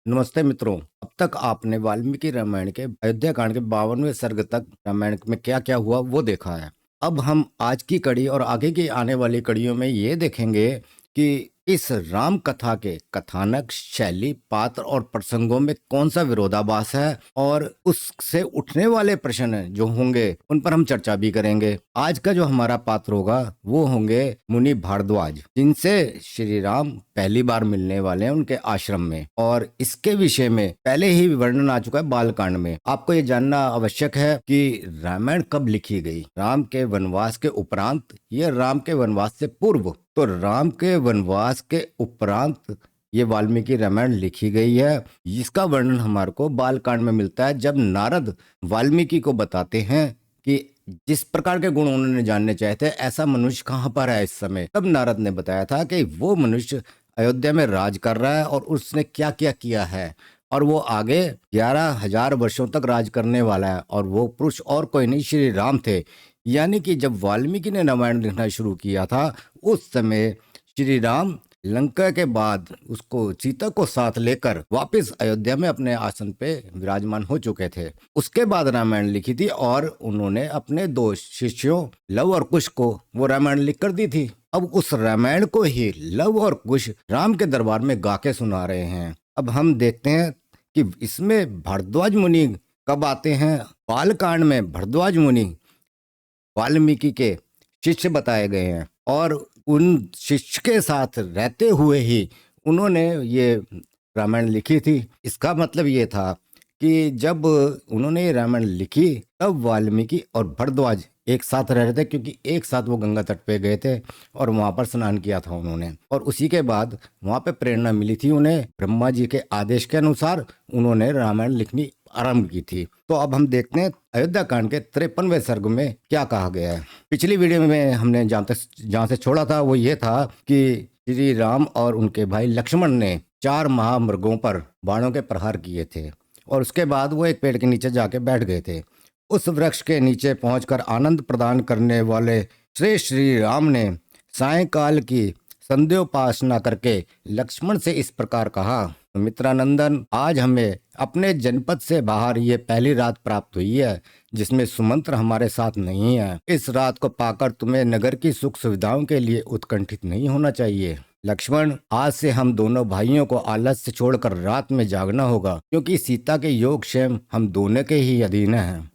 नमस्ते मित्रों। अब तक आपने वाल्मीकि रामायण के अयोध्या कांड के 52वें सर्ग तक रामायण में क्या क्या हुआ वो देखा है। अब हम आज की कड़ी और आगे की आने वाली कड़ियों में ये देखेंगे कि इस राम कथा के कथानक, शैली, पात्र और प्रसंगों में कौन सा विरोधाभास है और उससे उठने वाले प्रश्न जो होंगे उन पर हम चर्चा भी करेंगे। आज का जो हमारा पात्र होगा वो होंगे मुनि भारद्वाज, जिनसे श्री राम पहली बार मिलने वाले हैं उनके आश्रम में, और इसके विषय में पहले ही वर्णन आ चुका है बालकांड में। आपको ये जानना आवश्यक है कि रामायण कब लिखी गई, राम के वनवास के उपरांत या राम के वनवास से पूर्व। तो राम के वनवास के उपरांत ये वाल्मीकि रामायण लिखी गई है। इसका वर्णन हमारे को बालकांड में मिलता है, जब नारद वाल्मीकि को बताते हैं कि जिस प्रकार के गुण उन्होंने जानने चाहे थे ऐसा मनुष्य कहाँ पर है इस समय। तब नारद ने बताया था कि वो मनुष्य अयोध्या में राज कर रहा है और उसने क्या क्या किया है, और वो आगे 11,000 वर्षों तक राज करने वाला है, और वो पुरुष और कोई नहीं श्री राम थे। यानी कि जब वाल्मीकि ने रामायण लिखना शुरू किया था उस समय श्री राम लंका के बाद उसको सीता को साथ लेकर वापस अयोध्या में अपने आसन पे विराजमान हो चुके थे। उसके बाद रामायण लिखी थी और उन्होंने अपने 2 शिष्यों लव और कुश को वो रामायण लिख कर दी थी। अब उस रामायण को ही लव और कुश राम के दरबार में गा के सुना रहे हैं। अब हम देखते हैं कि इसमें भारद्वाज मुनि कब आते हैं। बालकांड में भारद्वाज मुनि वाल्मीकि के शिष्य बताए गए हैं, और उन शिष्य के साथ रहते हुए ही उन्होंने ये रामायण लिखी थी। इसका मतलब ये था कि जब उन्होंने ये रामायण लिखी तब वाल्मीकि और भरद्वाज एक साथ रह रहे थे, क्योंकि एक साथ वो गंगा तट पे गए थे और वहां पर स्नान किया था उन्होंने, और उसी के बाद वहां पे प्रेरणा मिली थी उन्हें। ब्रह्मा जी के आदेश के अनुसार उन्होंने रामायण लिखनी आरंभ की थी। तो अब हम देखते हैं अयोध्या कांड के 53वें सर्ग में क्या कहा गया है। पिछली वीडियो में हमने जहाँ से छोड़ा था वो ये था कि श्री राम और उनके भाई लक्ष्मण ने 4 महामृगों पर बाणों के प्रहार किए थे, और उसके बाद वो एक पेड़ के नीचे जाके बैठ गए थे। उस वृक्ष के नीचे पहुंचकर आनंद प्रदान करने वाले श्री राम ने सायंकाल की संध्योपासना करके लक्ष्मण से इस प्रकार कहा, मित्रानंदन, आज हमें अपने जनपद से बाहर ये पहली रात प्राप्त हुई है जिसमें सुमंत्र हमारे साथ नहीं है। इस रात को पाकर तुम्हें नगर की सुख सुविधाओं के लिए उत्कंठित नहीं होना चाहिए। लक्ष्मण, आज से हम दोनों भाइयों को आलस्य छोड़कर रात में जागना होगा, क्योंकि सीता के योगक्षेम हम दोनों के ही अधीन हैं।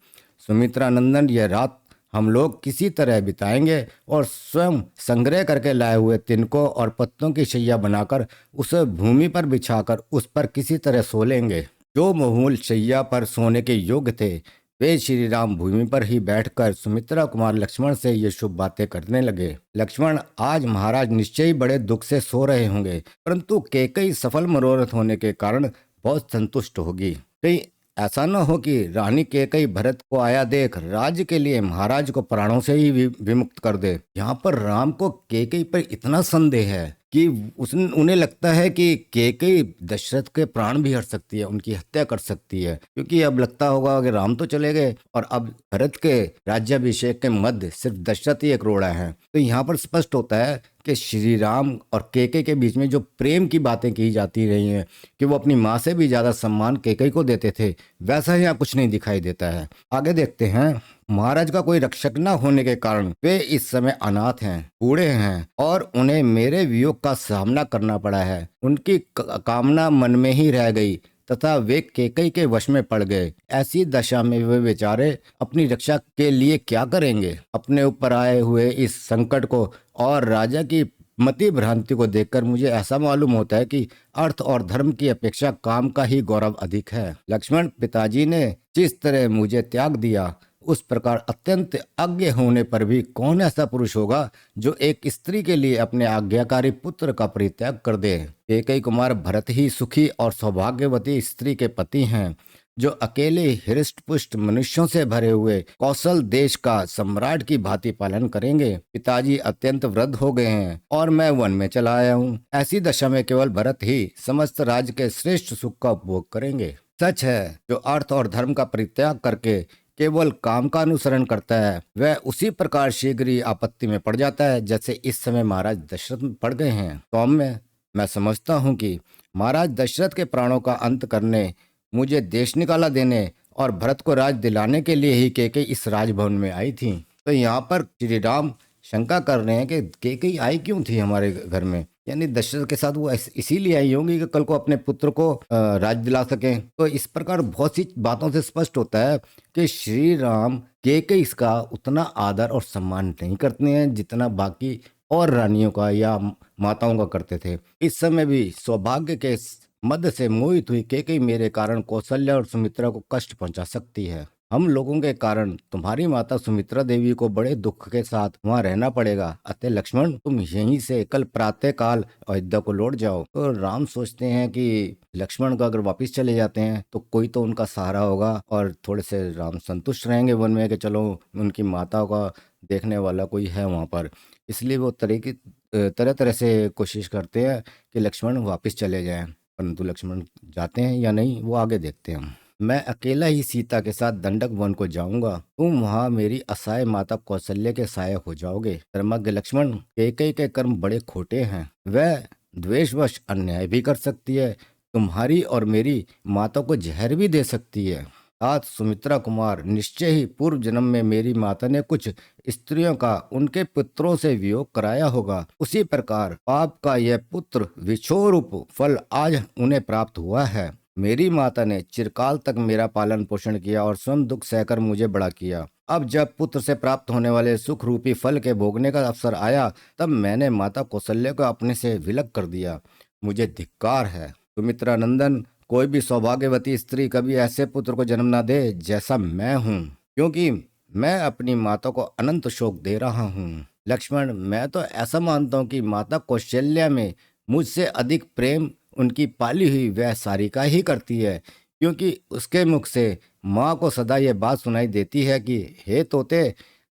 सुमित्रानंदन, यह रात हम लोग किसी तरह बिताएंगे और स्वयं संग्रह करके लाए हुए तिनकों और पत्तों की शैया बनाकर उसे भूमि पर बिछाकर उस पर किसी तरह सो लेंगे। जो महूल शैया पर सोने के योग्य थे वे श्री राम भूमि पर ही बैठकर सुमित्रा कुमार लक्ष्मण से ये शुभ बातें करने लगे। लक्ष्मण, आज महाराज निश्चय ही बड़े दुख से सो रहे होंगे, परंतु कैकेयी सफल मनोरथ होने के कारण बहुत संतुष्ट होगी। कहीं ऐसा न हो कि रानी कैकेयी भरत को आया देख राज्य के लिए महाराज को प्राणों से ही विमुक्त कर दे। यहाँ पर राम को कैकेयी पर इतना संदेह है कि उन्हें लगता है कि कैकेयी दशरथ के प्राण भी हर सकती है, उनकी हत्या कर सकती है, क्योंकि अब लगता होगा कि राम तो चले गए और अब भरत के राज्याभिषेक के मध्य सिर्फ दशरथ ही एक रोड़ा है। तो यहाँ पर स्पष्ट होता है कि श्री राम और कैकेयी के बीच में जो प्रेम की बातें की जाती रही हैं कि वो अपनी माँ से भी ज्यादा सम्मान कैकेयी को देते थे, वैसा यहाँ कुछ नहीं दिखाई देता है। आगे देखते हैं। महाराज का कोई रक्षक न होने के कारण वे इस समय अनाथ हैं, बूढ़े हैं, और उन्हें मेरे वियोग का सामना करना पड़ा है। उनकी कामना मन में ही रह गई तथा वे कैकेयी के वश में पड़ गए। ऐसी दशा में वे बेचारे अपनी रक्षा के लिए क्या करेंगे। अपने ऊपर आए हुए इस संकट को और राजा की मति भ्रांति को देखकर मुझे ऐसा मालूम होता है कि अर्थ और धर्म की अपेक्षा काम का ही गौरव अधिक है। लक्ष्मण, पिताजी ने जिस तरह मुझे त्याग दिया उस प्रकार अत्यंत अज्ञ होने पर भी कौन ऐसा पुरुष होगा जो एक स्त्री के लिए अपने आज्ञाकारी पुत्र का परित्याग कर दे। कैकेयी कुमार भरत ही सुखी और सौभाग्यवती स्त्री के पति हैं, जो अकेले हृष्ट पुष्ट मनुष्यों से भरे हुए कौशल देश का सम्राट की भांति पालन करेंगे। पिताजी अत्यंत वृद्ध हो गए हैं और मैं वन में चला आया हूँ। ऐसी दशा में केवल भरत ही समस्त राज्य के श्रेष्ठ सुख का उपभोग करेंगे। सच है, जो अर्थ और धर्म का परित्याग करके केवल काम का अनुसरण करता है वह उसी प्रकार शीघ्र ही आपत्ति में पड़ जाता है जैसे इस समय महाराज दशरथ में पड़ गए हैं। तो मैं समझता हूँ कि महाराज दशरथ के प्राणों का अंत करने, मुझे देश निकाला देने और भरत को राज दिलाने के लिए ही कैकेयी इस राजभवन में आई थी। तो यहाँ पर श्री राम शंका कर रहे हैं कि कैकेयी आई क्यों थी हमारे घर में, यानी दशरथ के साथ वो इसीलिए आई होंगी कि कल को अपने पुत्र को राज दिला सकें। तो इस प्रकार बहुत सी बातों से स्पष्ट होता है कि श्री राम कैकेयी का उतना आदर और सम्मान नहीं करते हैं जितना बाकी और रानियों का या माताओं का करते थे। इस समय भी सौभाग्य के मद से मोहित हुई कैकेयी मेरे कारण कौशल्या और सुमित्रा को कष्ट पहुंचा सकती है। हम लोगों के कारण तुम्हारी माता सुमित्रा देवी को बड़े दुख के साथ वहां रहना पड़ेगा। अतः लक्ष्मण, तुम यहीं से कल प्रातः काल अयोध्या को लौट जाओ। तो राम सोचते हैं कि लक्ष्मण को अगर वापिस चले जाते हैं तो कोई तो उनका सहारा होगा और थोड़े से राम संतुष्ट रहेंगे वन में कि चलो उनकी माता का देखने वाला कोई है वहां पर। इसलिए वो तरह तरह से कोशिश करते हैं कि लक्ष्मण वापिस चले जाएं, परंतु लक्ष्मण जाते हैं या नहीं वो आगे देखते हैं। मैं अकेला ही सीता के साथ दंडक वन को जाऊंगा, तुम वहां मेरी असहाय माता कौशल्य के सहायक हो जाओगे। धर्मज्ञ लक्ष्मण, कैकेयी के कर्म बड़े खोटे हैं, वह द्वेषवश अन्याय भी कर सकती है, तुम्हारी और मेरी माता को जहर भी दे सकती है। तात सुमित्रा कुमार, निश्चय ही पूर्व जन्म में मेरी माता ने कुछ स्त्रियों का उनके पुत्रों से वियोग कराया होगा। उसी प्रकार पाप का यह पुत्र विछोरूप फल आज उन्हें प्राप्त हुआ है। मेरी माता ने चिरकाल तक मेरा पालन पोषण किया और स्वयं दुख सहकर मुझे बड़ा किया। अब जब पुत्र से प्राप्त होने वाले सुख रूपी फल के भोगने का अवसर आया, तब मैंने माता कौशल्य को अपने से विलग कर दिया। मुझे धिक्कार है। सुमित्रा नंदन, कोई भी सौभाग्यवती स्त्री कभी ऐसे पुत्र को जन्म ना दे जैसा मैं हूँ, क्योंकि मैं अपनी माता को अनंत शोक दे रहा हूँ। लक्ष्मण, मैं तो ऐसा मानता हूँ कि माता कौशल्या में मुझसे अधिक प्रेम उनकी पाली हुई वह सारिका ही करती है, क्योंकि उसके मुख से माँ को सदा यह बात सुनाई देती है कि हे तोते,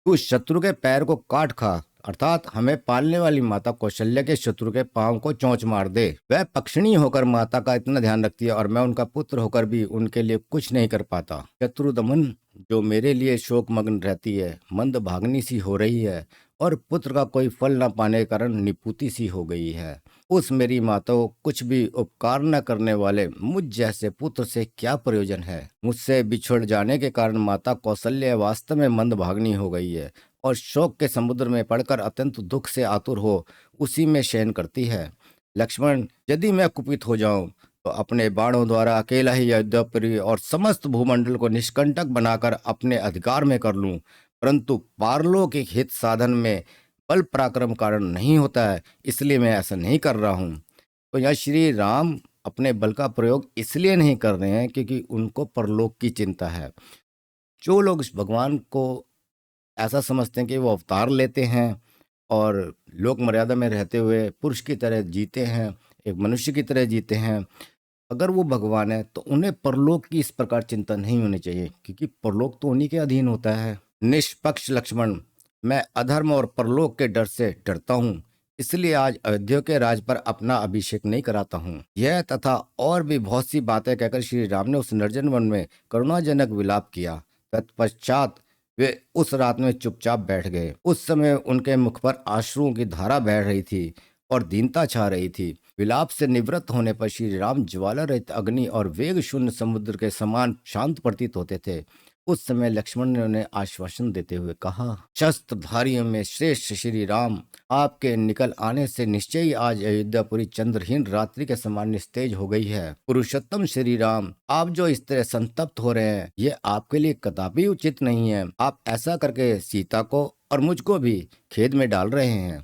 तू शत्रु के पैर को काट खा, अर्थात हमें पालने वाली माता कौशल्या के शत्रु के पांव को चोंच मार दे। वह पक्षिणी होकर माता का इतना ध्यान रखती है और मैं उनका पुत्र होकर भी उनके लिए कुछ नहीं कर पाता। शत्रुदमन, जो मेरे लिए शोक मग्न रहती है, मंद भागनी सी हो रही है और पुत्र का कोई फल न पाने के कारण निपुती सी हो गई है। उस मेरी माता को कुछ भी उपकार न करने वाले मुझ जैसे पुत्र से क्या प्रयोजन है। मुझसे बिछुड़ जाने के कारण माता कौशल्या वास्तव में मंद भागनी हो गई है और शोक के समुद्र में पड़कर अत्यंत दुख से आतुर हो उसी में शयन करती है। लक्ष्मण, यदि मैं कुपित हो जाऊं तो अपने बाणों द्वारा अकेला ही अयोध्यापुरी और समस्त भूमंडल को निष्कंटक बनाकर अपने अधिकार में कर लूं, परंतु पारलौकिक हित साधन में बल पराक्रम कारण नहीं होता है, इसलिए मैं ऐसा नहीं कर रहा हूं। तो यहाँ श्री राम अपने बल का प्रयोग इसलिए नहीं कर रहे हैं क्योंकि उनको परलोक की चिंता है। जो लोग इस भगवान को ऐसा समझते हैं कि वो अवतार लेते हैं और लोक मर्यादा में रहते हुए पुरुष की तरह जीते हैं, एक मनुष्य की तरह जीते हैं, अगर वो भगवान है तो उन्हें परलोक की इस प्रकार चिंता नहीं होनी चाहिए, क्योंकि परलोक तो उन्हीं के अधीन होता है। निष्पक्ष लक्ष्मण, मैं अधर्म और परलोक के डर से डरता हूँ, इसलिए आज अयोध्या के राज पर अपना अभिषेक नहीं कराता हूँ। यह तथा और भी बहुत सी बातें कहकर श्री राम ने उस निर्जन वन में करुणाजनक विलाप किया। तत्पश्चात वे उस रात में चुपचाप बैठ गए। उस समय उनके मुख पर आंसुओं की धारा बह रही थी और दीनता छा रही थी। विलाप से निवृत्त होने पर श्री राम ज्वाला रहित अग्नि और वेग शून्य समुद्र के समान शांत प्रतीत होते थे। उस समय लक्ष्मण ने उन्हें आश्वासन देते हुए कहा, शस्त्रधारियों में श्रेष्ठ श्री राम, आपके निकल आने से निश्चय ही आज अयोध्यापुरी चंद्रहीन रात्रि के समान निस्तेज हो गई है। पुरुषोत्तम श्री राम, आप जो इस तरह संतप्त हो रहे हैं, ये आपके लिए कदापि उचित नहीं है। आप ऐसा करके सीता को और मुझको भी खेद में डाल रहे हैं।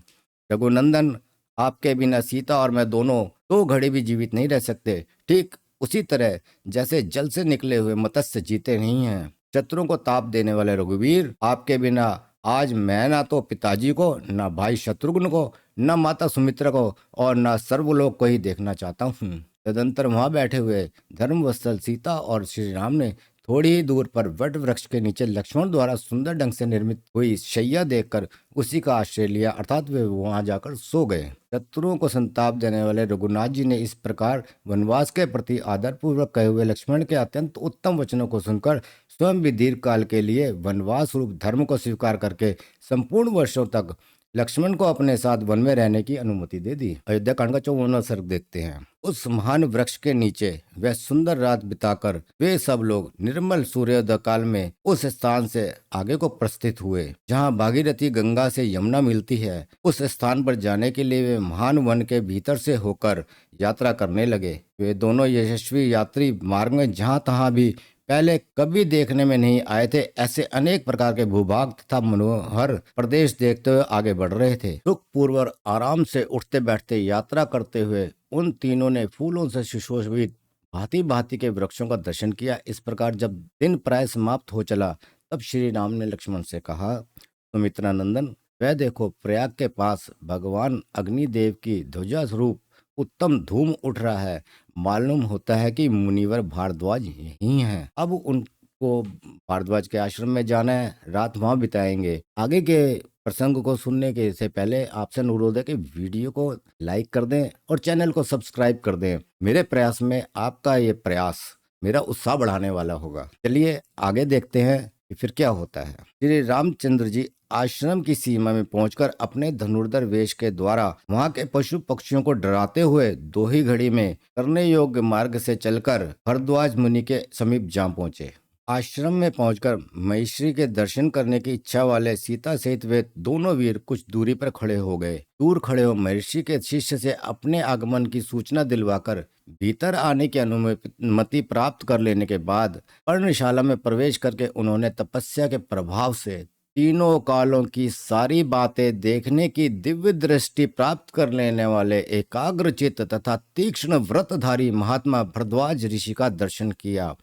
रघुनंदन, आपके बिना सीता और मैं दोनों 2 घड़ी भी जीवित नहीं रह सकते। ठीक उसी तरह जैसे जल से निकले हुए मत्स्य जीते नहीं हैं। शत्रुओं को ताप देने वाले रघुवीर, आपके बिना आज मैं ना तो पिताजी को, ना भाई शत्रुघ्न को, न माता सुमित्रा को और न सर्वलोक को ही देखना चाहता हूँ। तदंतर वहां बैठे हुए धर्मवत्सल सीता और श्री राम ने थोड़ी ही दूर पर वट वृक्ष के नीचे लक्ष्मण द्वारा सुंदर ढंग से निर्मित हुई शैया देखकर उसी का आश्रय लिया, अर्थात वे वहां जाकर सो गए। शत्रुओं को संताप देने वाले रघुनाथ जी ने इस प्रकार वनवास के प्रति आदरपूर्वक कहे हुए लक्ष्मण के अत्यंत उत्तम वचनों को सुनकर स्वयं भी दीर्घ काल के लिए वनवास रूप धर्म को स्वीकार करके संपूर्ण वर्षों तक लक्ष्मण को अपने साथ वन में रहने की अनुमति दे दी। अयोध्या कांड का 54वां सर्ग देखते हैं। उस महान वृक्ष के नीचे वह सुंदर रात बिताकर वे सब लोग निर्मल सूर्योदय काल में उस स्थान से आगे को प्रस्थित हुए जहाँ भागीरथी गंगा से यमुना मिलती है। उस स्थान पर जाने के लिए वे महान वन के भीतर से होकर यात्रा करने लगे। वे दोनों यशस्वी यात्री मार्ग में जहाँ तहाँ भी पहले कभी देखने में नहीं आए थे ऐसे अनेक प्रकार के भूभाग तथा मनोहर प्रदेश देखते हुए आगे बढ़ रहे थे। सुखपूर्वक आराम से उठते बैठते यात्रा करते हुए उन तीनों ने फूलों से सुशोभित भांति भांति के वृक्षों का दर्शन किया। इस प्रकार जब दिन प्राय समाप्त हो चला तब श्री राम ने लक्ष्मण से कहा, सुमित्रानंदन, वह देखो प्रयाग के पास भगवान अग्निदेव की ध्वजा स्वरूप उत्तम धूम उठ रहा है। मालूम होता है कि मुनिवर भारद्वाज यही हैं। अब उनको भारद्वाज के आश्रम में जाना है, रात वहां बिताएंगे। आगे के प्रसंग को सुनने के से पहले आपसे अनुरोध है कि वीडियो को लाइक कर दें और चैनल को सब्सक्राइब कर दें। मेरे प्रयास में आपका ये प्रयास मेरा उत्साह बढ़ाने वाला होगा। चलिए आगे देखते हैं कि फिर क्या होता है। श्री रामचंद्र जी आश्रम की सीमा में पहुंचकर अपने धनुर्धर वेश के द्वारा वहां के पशु पक्षियों को डराते हुए दो ही घड़ी में करने योग्य मार्ग से चलकर भरद्वाज मुनि के समीप जा पहुंचे। आश्रम में पहुंचकर महिषी के दर्शन करने की इच्छा वाले सीता सहित वे दोनों वीर कुछ दूरी पर खड़े हो गए। दूर खड़े हो महिषी के शिष्य से अपने आगमन की सूचना दिलवाकर भीतर आने की अनुमति प्राप्त कर लेने के बाद पर्णशाला में प्रवेश करके उन्होंने तपस्या के प्रभाव से तीनों कालों की सारी बातें देखने की दिव्य दृष्टि प्राप्त कर लेने वाले एकाग्रचित्त तथा तीक्ष्ण व्रतधारी महात्मा भरद्वाज ऋषि का दर्शन किया,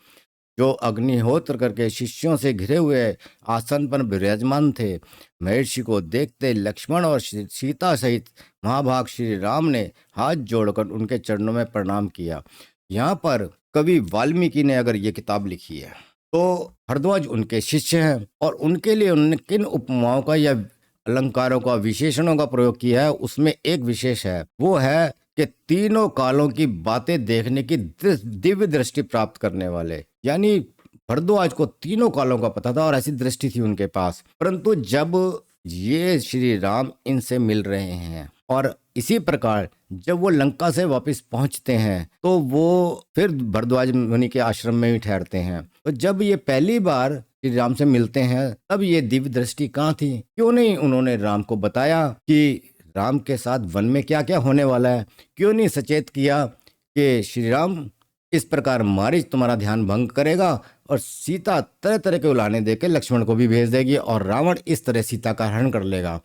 जो अग्निहोत्र करके शिष्यों से घिरे हुए आसन पर विराजमान थे। महर्षि को देखते लक्ष्मण और सीता सहित महाभाग श्री राम ने हाथ जोड़कर उनके चरणों में प्रणाम किया। यहाँ पर कवि वाल्मीकि ने अगर ये किताब लिखी है तो भरद्वाज उनके शिष्य हैं और उनके लिए उन्होंने किन उपमाओं का या अलंकारों का विशेषणों का प्रयोग किया है उसमें एक विशेष है, वो है कि तीनों कालों की बातें देखने की दिव्य दृष्टि प्राप्त करने वाले। यानी भरद्वाज को तीनों कालों का पता था और ऐसी दृष्टि थी उनके पास। परंतु जब ये श्री राम इनसे मिल रहे हैं और इसी प्रकार जब वो लंका से वापस पहुंचते हैं तो वो फिर भरद्वाज मुनि के आश्रम में ही ठहरते हैं। तो जब ये पहली बार श्री राम से मिलते हैं तब ये दिव्य दृष्टि कहाँ थी? क्यों नहीं उन्होंने राम को बताया कि राम के साथ वन में क्या क्या होने वाला है? क्यों नहीं सचेत किया कि श्री राम इस प्रकार मारीच तुम्हारा ध्यान भंग करेगा और सीता तरह तरह के उलाने देकर लक्ष्मण को भी भेज देगी और रावण इस तरह सीता का हरण कर लेगा।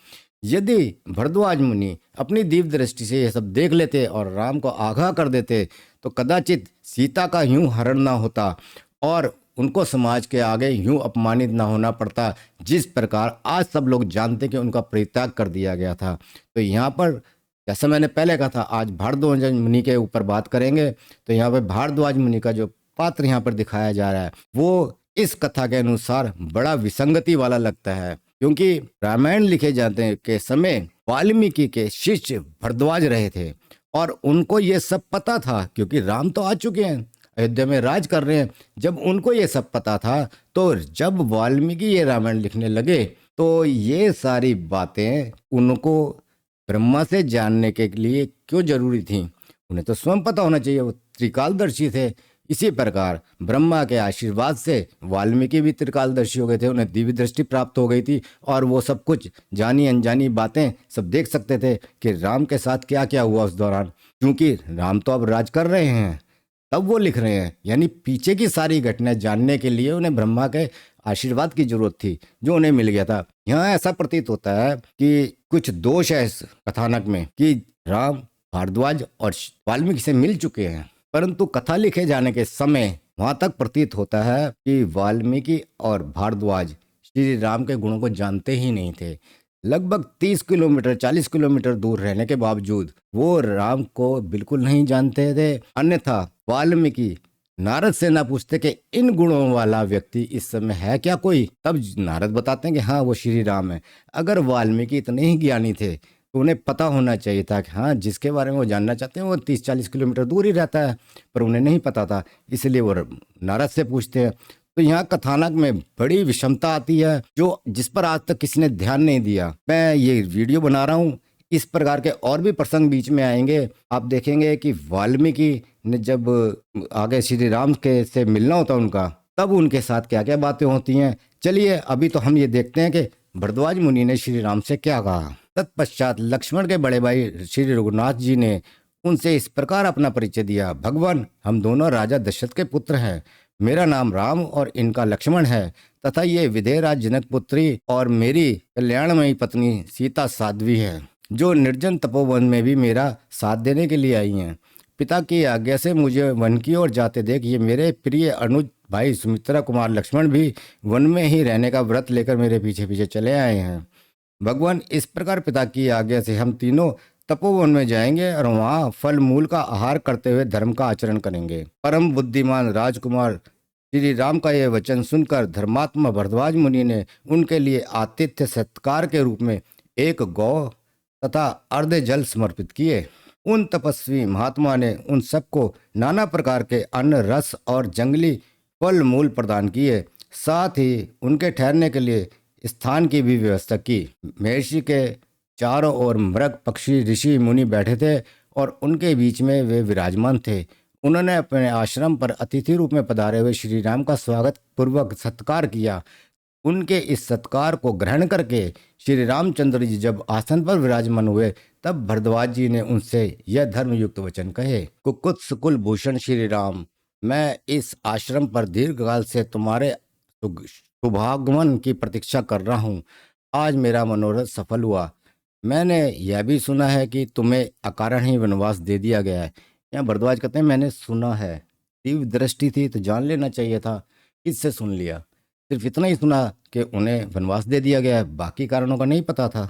यदि भरद्वाज मुनि अपनी दिव्य दृष्टि से यह सब देख लेते और राम को आगाह कर देते तो कदाचित सीता का यूं हरण ना होता और उनको समाज के आगे यूं अपमानित ना होना पड़ता जिस प्रकार आज सब लोग जानते कि उनका परित्याग कर दिया गया था। तो यहाँ पर जैसा मैंने पहले कहा था, आज भारद्वाज मुनि के ऊपर बात करेंगे। तो यहाँ पर भारद्वाज मुनि का जो पात्र यहाँ पर दिखाया जा रहा है वो इस कथा के अनुसार बड़ा विसंगति वाला लगता है, क्योंकि रामायण लिखे जाते के समय वाल्मीकि के शिष्य भरद्वाज रहे थे और उनको ये सब पता था, क्योंकि राम तो आ चुके हैं, अयोध्या में राज कर रहे हैं। जब उनको ये सब पता था तो जब वाल्मीकि ये रामायण लिखने लगे तो ये सारी बातें उनको ब्रह्मा से जानने के लिए क्यों जरूरी थी? उन्हें तो स्वयं पता होना चाहिए, वो त्रिकालदर्शी थे। इसी प्रकार ब्रह्मा के आशीर्वाद से वाल्मीकि भी त्रिकालदर्शी हो गए थे, उन्हें दिव्य दृष्टि प्राप्त हो गई थी और वो सब कुछ जानी अनजानी बातें सब देख सकते थे कि राम के साथ क्या क्या हुआ उस दौरान। क्योंकि राम तो अब राज कर रहे हैं तब वो लिख रहे हैं, यानी पीछे की सारी घटनाएं जानने के लिए उन्हें ब्रह्मा के आशीर्वाद की जरूरत थी जो उन्हें मिल गया था। यहाँ ऐसा प्रतीत होता है कि कुछ दोष है इस कथानक में कि राम भारद्वाज और वाल्मीकि से मिल चुके हैं, परंतु कथा लिखे जाने के समय वहां तक प्रतीत होता है कि वाल्मीकि और भारद्वाज श्री राम के गुणों को जानते ही नहीं थे। लगभग 30 किलोमीटर 40 किलोमीटर दूर रहने के बावजूद वो राम को बिल्कुल नहीं जानते थे। अन्यथा वाल्मीकि नारद से ना पूछते कि इन गुणों वाला व्यक्ति इस समय है क्या कोई, तब नारद बताते हैं कि हाँ वो श्री राम है। अगर वाल्मीकि इतने ही ज्ञानी थे तो उन्हें पता होना चाहिए था कि हाँ जिसके बारे में वो जानना चाहते हैं वो 30-40 किलोमीटर दूर ही रहता है, पर उन्हें नहीं पता था, इसलिए वो नारद से पूछते हैं। तो यहाँ कथानक में बड़ी विषमता आती है जो जिस पर आज तक किसी ने ध्यान नहीं दिया। मैं ये वीडियो बना रहा हूँ, इस प्रकार के और भी प्रसंग बीच में आएंगे। आप देखेंगे कि वाल्मीकि ने जब आगे श्री राम के से मिलना होता उनका, तब उनके साथ क्या क्या बातें होती हैं। चलिए अभी तो हम ये देखते हैं कि भरद्वाज मुनि ने श्री राम से क्या कहा। तत्पश्चात लक्ष्मण के बड़े भाई श्री रघुनाथ जी ने उनसे इस प्रकार अपना परिचय दिया। भगवान, हम दोनों राजा दशरथ के पुत्र हैं। मेरा नाम राम और इनका लक्ष्मण है तथा ये विदेहराज जनक पुत्री और मेरी कल्याणमयी पत्नी सीता साध्वी है, जो निर्जन तपोवन में भी मेरा साथ देने के लिए आई हैं। पिता की आज्ञा से मुझे वन की ओर जाते देख ये मेरे प्रिय अनुज भाई सुमित्रा कुमार लक्ष्मण भी वन में ही रहने का व्रत लेकर मेरे पीछे पीछे चले आए हैं। भगवान, इस प्रकार पिता की आज्ञा से हम तीनों तपोवन में जाएंगे और वहाँ फल मूल का आहार करते हुए धर्म का आचरण करेंगे। परम बुद्धिमान राजकुमार श्री राम का यह वचन सुनकर धर्मात्मा भरद्वाज मुनि ने उनके लिए आतिथ्य सत्कार के रूप में एक गौ तथा अर्ध जल समर्पित किए। उन तपस्वी महात्मा ने उन सबको नाना प्रकार के अन्न, रस और जंगली फल मूल प्रदान किए। साथ ही उनके ठहरने के लिए स्थान की भी व्यवस्था की। महर्षि के चारों ओर मृग, पक्षी, ऋषि, मुनि बैठे थे और उनके बीच में वे विराजमान थे। उन्होंने अपने आश्रम पर अतिथि रूप में पधारे हुए श्री राम का स्वागत पूर्वक सत्कार किया। उनके इस सत्कार को ग्रहण करके श्री रामचंद्र जी जब आसन पर विराजमान हुए, तब भरद्वाज जी ने उनसे यह धर्मयुक्त वचन कहे। कुकुत्स कुल भूषण श्री राम, मैं इस आश्रम पर दीर्घकाल से तुम्हारे शुभागमन की प्रतीक्षा कर रहा हूँ। आज मेरा मनोरथ सफल हुआ। मैंने यह भी सुना है कि तुम्हें अकारण ही वनवास दे दिया गया है। यहाँ भरद्वाज कहते हैं मैंने सुना है, दिव्य दृष्टि थी तो जान लेना चाहिए था, किससे सुन लिया? सिर्फ इतना ही सुना कि उन्हें वनवास दे दिया गया है, बाकी कारणों का नहीं पता था।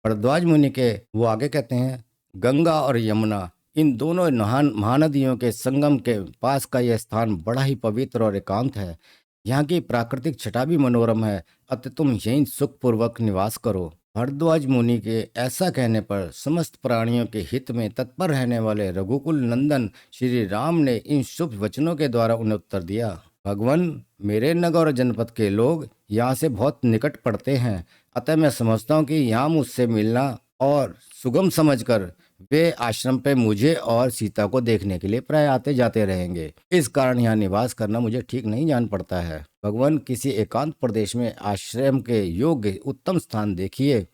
भरद्वाज मुनि के वो आगे कहते हैं, गंगा और यमुना इन दोनों महानदियों के संगम के पास का यह स्थान बड़ा ही पवित्र और एकांत है। यहाँ की प्राकृतिक छटा भी मनोरम है, अतः तुम यहीं सुखपूर्वक निवास करो। भरद्वाज मुनि के ऐसा कहने पर समस्त प्राणियों के हित में तत्पर रहने वाले रघुकुल नंदन श्री राम ने इन शुभ वचनों के द्वारा उन्हें उत्तर दिया। भगवान, मेरे नगर और जनपद के लोग यहाँ से बहुत निकट पड़ते हैं, अतः मैं समझता हूँ कि यहाँ मुझसे मिलना और सुगम समझकर वे आश्रम पे मुझे और सीता को देखने के लिए प्राय आते जाते रहेंगे। इस कारण यहाँ निवास करना मुझे ठीक नहीं जान पड़ता है। भगवान, किसी एकांत प्रदेश में आश्रम के योग्य उत्तम स्थान देखिए,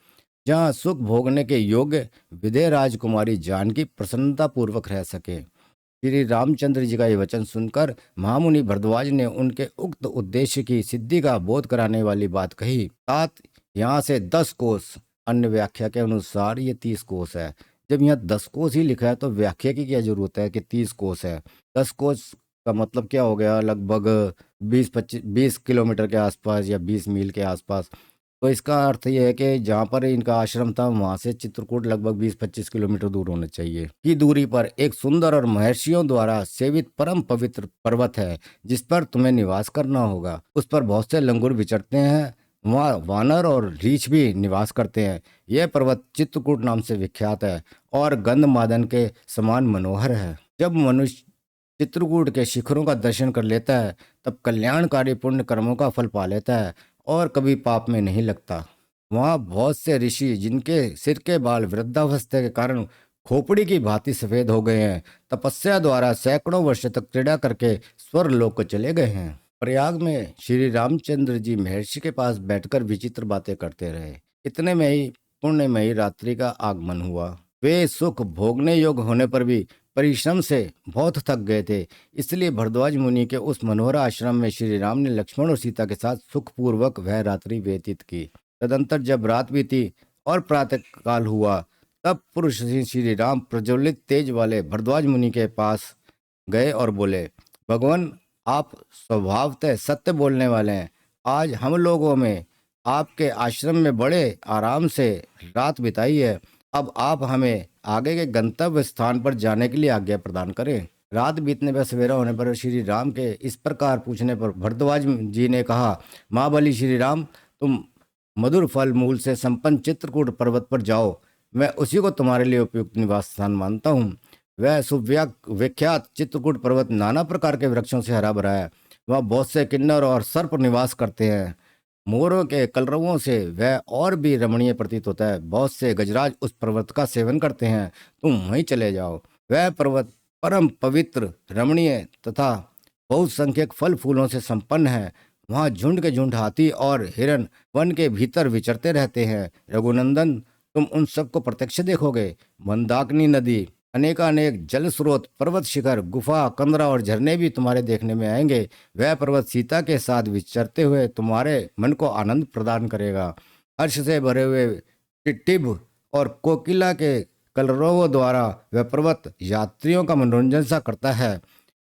जहाँ सुख भोगने के योग्य विदेह राजकुमारी जानकी प्रसन्नता पूर्वक रह सके। श्री रामचंद्र जी का ये वचन सुनकर महामुनि भरद्वाज ने उनके उक्त उद्देश्य की सिद्धि का बोध कराने वाली बात कही। साथ यहाँ से 10 कोस, अन्य व्याख्या के अनुसार ये 30 कोस है। जब यहाँ 10 कोस ही लिखा है तो व्याख्या की क्या जरूरत है कि 30 कोस है? 10 कोस का मतलब क्या हो गया? लगभग 20 किलोमीटर के आसपास या 20 मील के आसपास। तो इसका अर्थ यह है कि जहाँ पर इनका आश्रम था वहाँ से चित्रकूट लगभग 20-25 किलोमीटर दूर होना चाहिए की दूरी पर एक सुंदर और महर्षियों द्वारा सेवित परम पवित्र पर्वत है, जिस पर तुम्हें निवास करना होगा। उस पर बहुत से लंगूर विचरते हैं, वहाँ वानर और रीछ भी निवास करते हैं। यह पर्वत चित्रकूट नाम से विख्यात है और गंधमादन के समान मनोहर है। जब मनुष्य चित्रकूट के शिखरों का दर्शन कर लेता है, तब कल्याणकारी पुण्य कर्मों का फल पा लेता है और कभी पाप में नहीं लगता। वहाँ बहुत से ऋषि, जिनके सिर के बाल वृद्धावस्था के कारण खोपड़ी की भांति सफेद हो गए हैं, तपस्या द्वारा सैकड़ों वर्ष तक क्रीड़ा करके स्वर लोक को चले गए हैं। प्रयाग में श्री रामचंद्र जी महर्षि के पास बैठकर विचित्र बातें करते रहे। इतने में ही पुण्यमयी रात्रि का आगमन हुआ। वे सुख भोगने योग्य होने पर भी परिश्रम से बहुत थक गए थे, इसलिए भरद्वाज मुनि के उस मनोहर आश्रम में श्री राम ने लक्ष्मण और सीता के साथ सुखपूर्वक वह रात्रि व्यतीत की। तदंतर जब रात बीती और प्रातः काल हुआ, तब पुरुष श्री राम प्रज्वलित तेज वाले भरद्वाज मुनि के पास गए और बोले, भगवान, आप स्वभावतः सत्य बोलने वाले हैं। आज हम लोगों में आपके आश्रम में बड़े आराम से रात बिताई है। अब आप हमें आगे के गंतव्य स्थान पर जाने के लिए आज्ञा प्रदान करें। रात बीतने पर सवेरा होने पर श्री राम के इस प्रकार पूछने पर भरद्वाज जी ने कहा, महाबली श्री राम, तुम मधुर फल मूल से संपन्न चित्रकूट पर्वत पर जाओ। मैं उसी को तुम्हारे लिए उपयुक्त निवास स्थान मानता हूँ। वह सुविख्यात चित्रकूट पर्वत नाना प्रकार के वृक्षों से हरा भरा है वहाँ बहुत से किन्नर और सर्प निवास करते हैं। मोरों के कलरवों से वह और भी रमणीय प्रतीत होता है। बहुत से गजराज उस पर्वत का सेवन करते हैं। तुम वहीं चले जाओ। वह पर्वत परम पवित्र, रमणीय तथा बहुसंख्यक फल फूलों से संपन्न है। वहाँ झुंड के झुंड हाथी और हिरन वन के भीतर विचरते रहते हैं। रघुनंदन, तुम उन सबको प्रत्यक्ष देखोगे। मंदाकिनी नदी, अनेकानेक जल स्रोत, पर्वत शिखर, गुफा, कंदरा और झरने भी तुम्हारे देखने में आएंगे। वह पर्वत सीता के साथ विचरते हुए तुम्हारे मन को आनंद प्रदान करेगा। हर्ष से भरे हुए टिटिब और कोकिला के कलरवों द्वारा वह पर्वत यात्रियों का मनोरंजन सा करता है।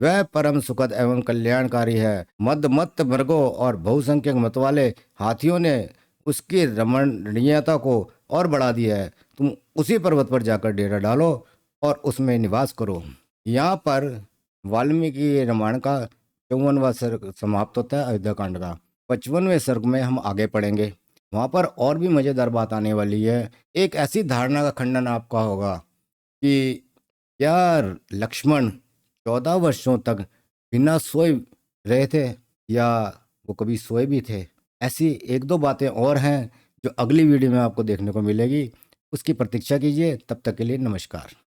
वह परम सुखद एवं कल्याणकारी है। मद मृगों और बहुसंख्यक मत वाले हाथियों ने उसकी रमणीयता को और बढ़ा दिया है। तुम उसी पर्वत पर जाकर डेरा डालो और उसमें निवास करो। यहाँ पर वाल्मीकि रामायण का 54वां सर्ग समाप्त होता है। अयोध्या कांड का 55वें सर्ग में हम आगे पढ़ेंगे। वहाँ पर और भी मजेदार बात आने वाली है। एक ऐसी धारणा का खंडन आपका होगा कि यार लक्ष्मण 14 वर्षों तक बिना सोए रहे थे या वो कभी सोए भी थे। ऐसी एक दो बातें और हैं जो अगली वीडियो में आपको देखने को मिलेगी। उसकी प्रतीक्षा कीजिए। तब तक के लिए नमस्कार।